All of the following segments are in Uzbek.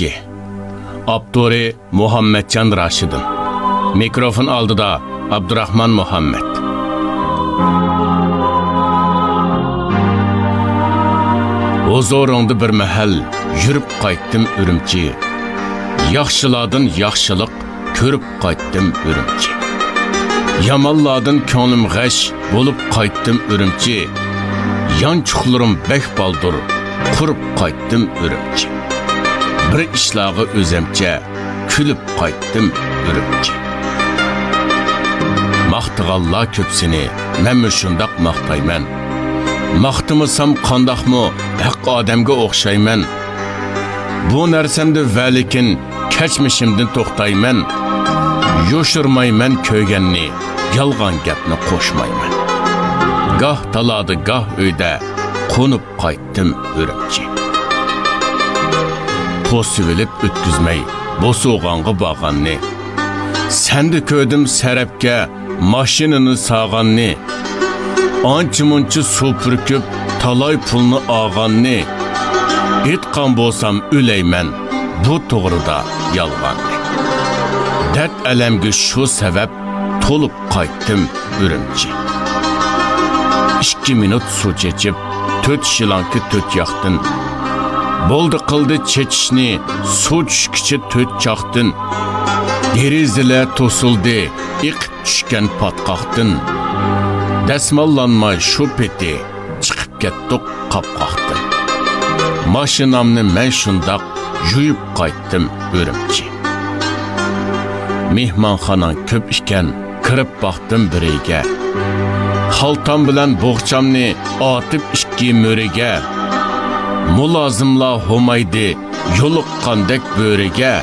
Ürümçi. Abduri Muhammedcan Raşidin. Mikrofon aldıda Abdurrahman Muhammed. Huzurunda bir mahal yürüp qaytdım Ürümçi. Yaxşıladın yaxşılık körüp qaytdım Ürümçi. Yamalladın ko'nglim g'ash bo'lib qaytdim Ürümçi. Yançuqlarım bek baldır qurib qaytdım Ürümçi. Bir ishlag'i o'zimcha kulib qaytdim Ürümçi. Maqtığallar köpsini men shundoq maqtayman. Maqtimisam qandaqmi haq odamga o'xshayman. Bu narsamda valikin kechmishimdan to'xtayman. Yoshirmayman ko'yganni, yolg'on gapni qo'shmayman. Gah talada gah uyda qo'nib qaytdim Ürümçi. To'sivilib o'tkizmay bo'sug'onga borganni. Senda ko'rdim sarabga mashinani sog'anni. Ancha-muncha suv purkib talay pulni olganni. Etqan bo'lsam o'layman, bu to'g'rida yolg'onni. Dard alamga shu sabab to'lib qaytdim Ürümçi. 2 minut suv chechib, 4 shilanki 4 yoqdin. Bo'ldi qildi chechishni, suv tushkichi 4 chaqdin. Derizalar to'sildi, iqib tushgan patqoqdin. Dasmallanmay shu peti chiqib ketdik qapqoqdin. Mashinamni men shundoq yuyib qaytdim Ürümçi. Mehmonxona ko'p ekan, kirib baqdim biriga. Xaltam bilan bo'g'chamni otib 2 mo'riga. Mulozimlar homaydi, yo'liqqandek bo'riga.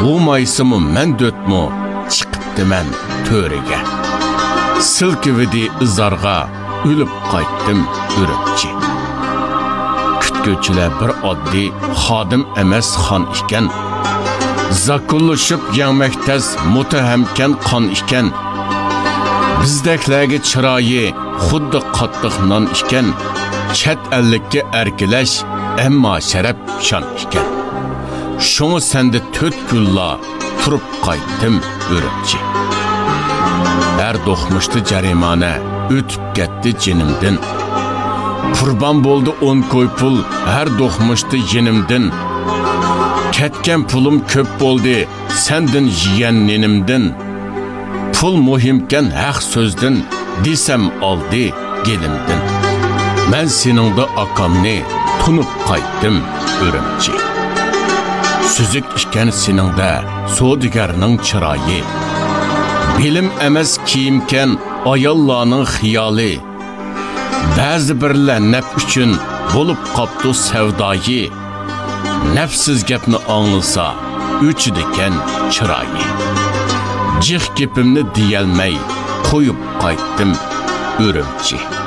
Humaysimi men do'tmu, chiqibdi men to'riga. Silkividi izarga, o'lib qaytdim Ürümçi. Kutguvchilar bir oddiy xodim emas xon ekan. Zakullashib yangmaktas mutahamkan qon ekan. Bizdeklarga chiroyi xuddi qattiq non ekan. Chet ellikka erkilash ammo sharaf shon ekan. Şunu sende 4 kunla turib qaytdim Ürümçi. Her doxmuşdu jarimane, o'tib ketdi jinimdin. Qurban bo'ldi 10 ko'y pul, her doxmuşdu jinimdin. Ketken pulum köp bo'ldi, sendin yiyen nenimdin. Pul muhimken haq sözdin, desem aldı gelimdin. Men seningda akamni tunib qaytdim Ürümçi. Süzük iken seningda sodigarning chiroyi. Bilim emas kiyimken ayollarning xiyoli. Ba'zi birlar naf uchun bo'lib qopdi savdoyi. Nafsiz gapni anglasa, o'chidikan chiroyi. Jih gapimni deyalmay qo'yib qaytdim Ürümçi.